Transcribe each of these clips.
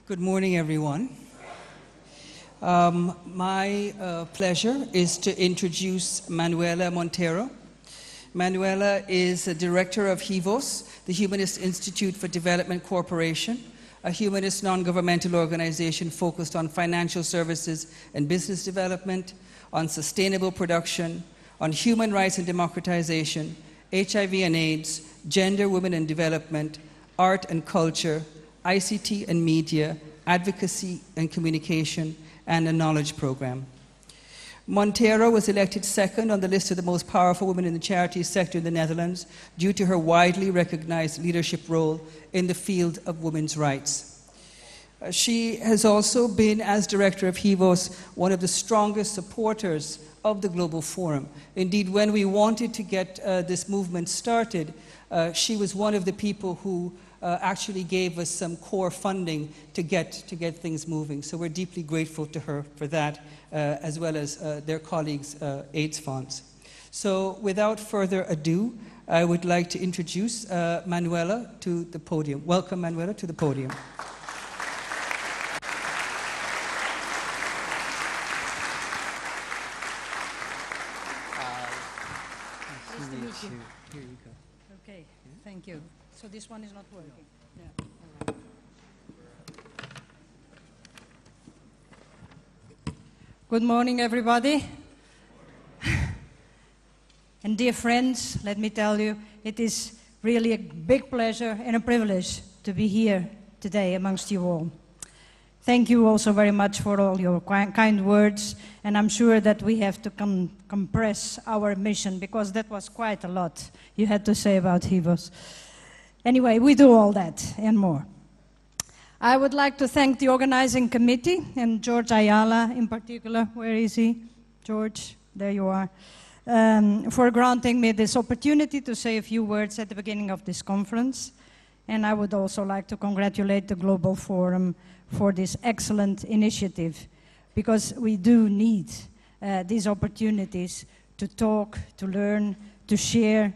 Good morning, everyone. My pleasure is to introduce Manuela Monteiro. Manuela is the director of HIVOS, the Humanist Institute for Development Corporation, a humanist non-governmental organization focused on financial services and business development, on sustainable production, on human rights and democratization, HIV and AIDS, gender, women and development, art and culture, ICT and media, advocacy and communication, and a knowledge program. Monteiro was elected second on the list of the most powerful women in the charity sector in the Netherlands due to her widely recognized leadership role in the field of women's rights. She has also been, as director of HIVOS, one of the strongest supporters of the Global Forum. Indeed, when we wanted to get this movement started, she was one of the people who actually gave us some core funding to get things moving. So we're deeply grateful to her for that, as well as their colleagues' AIDS funds. So without further ado, I would like to introduce Manuela to the podium. Welcome, Manuela, to the podium. Nice to meet you. Here you go. Okay, thank you. So this one is not working. Yeah. Good morning, everybody. And dear friends, let me tell you, it is really a big pleasure and a privilege to be here today amongst you all. Thank you also very much for all your kind words, and I'm sure that we have to compress our mission, because that was quite a lot you had to say about HIVOS. Anyway, we do all that and more. I would like to thank the organizing committee, and George Ayala in particular. Where is he? George, there you are. For granting me this opportunity to say a few words at the beginning of this conference. And I would also like to congratulate the Global Forum for this excellent initiative, because we do need these opportunities to talk, to learn, to share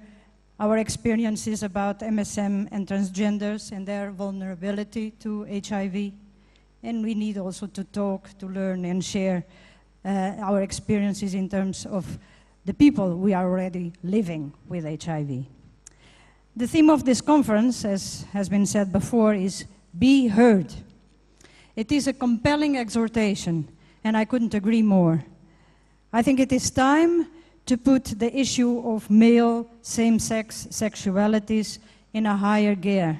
our experiences about MSM and transgenders and their vulnerability to HIV. And we need also to talk, to learn and share our experiences in terms of the people we are already living with HIV. The theme of this conference, as has been said before, is Be Heard. It is a compelling exhortation, and I couldn't agree more. I think it is time to put the issue of male same-sex sexualities in a higher gear,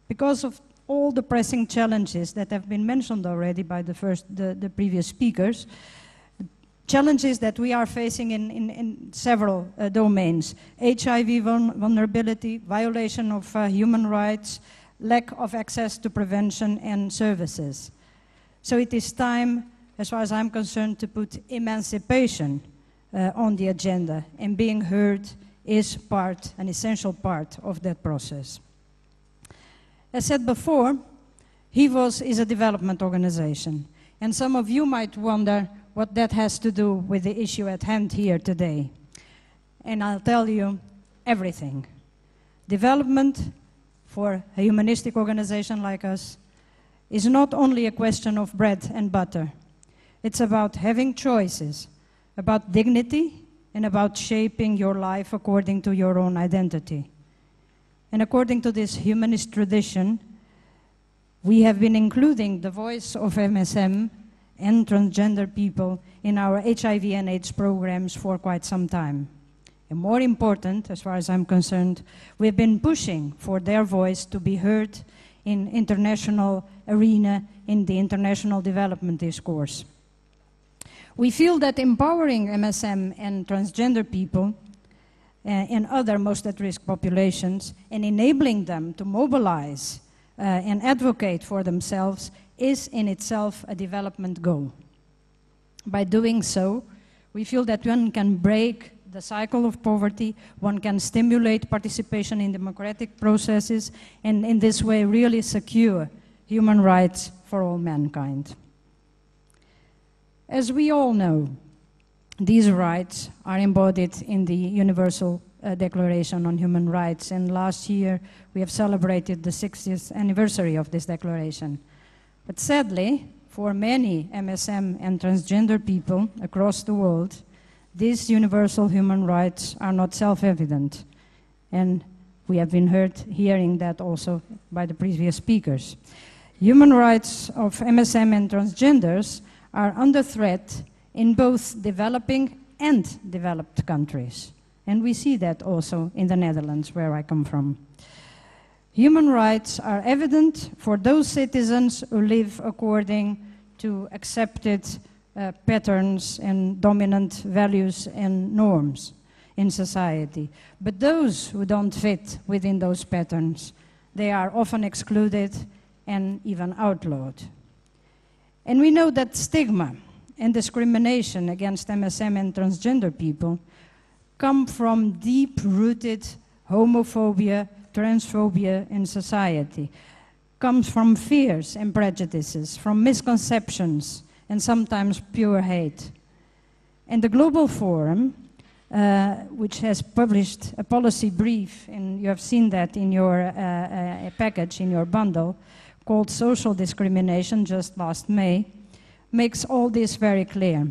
because of all the pressing challenges that have been mentioned already by the previous speakers, challenges that we are facing in several domains: HIV vulnerability, violation of human rights, lack of access to prevention and services. So it is time, as far as I'm concerned, to put emancipation on the agenda, and being heard is an essential part of that process. As said before, HIVOS is a development organization, and some of you might wonder what that has to do with the issue at hand here today. And I'll tell you everything. Development for a humanistic organization like us is not only a question of bread and butter. It's about having choices, about dignity, and about shaping your life according to your own identity. And according to this humanist tradition, we have been including the voice of MSM and transgender people in our HIV and AIDS programs for quite some time. And more important, as far as I'm concerned, we've been pushing for their voice to be heard in international arena, in the international development discourse. We feel that empowering MSM and transgender people and other most at-risk populations, and enabling them to mobilize and advocate for themselves, is in itself a development goal. By doing so, we feel that one can break the cycle of poverty, one can stimulate participation in democratic processes, and in this way really secure human rights for all mankind. As we all know, these rights are embodied in the Universal Declaration on Human Rights, and last year we have celebrated the 60th anniversary of this declaration. But sadly, for many MSM and transgender people across the world, these universal human rights are not self-evident. And we have been hearing that also by the previous speakers. Human rights of MSM and transgenders are under threat in both developing and developed countries. And we see that also in the Netherlands, where I come from. Human rights are evident for those citizens who live according to accepted patterns and dominant values and norms in society. But those who don't fit within those patterns, they are often excluded and even outlawed. And we know that stigma and discrimination against MSM and transgender people come from deep-rooted homophobia, transphobia in society, comes from fears and prejudices, from misconceptions, and sometimes pure hate. And the Global Forum, which has published a policy brief, and you have seen that in your package, in your bundle, called Social Discrimination just last May, makes all this very clear.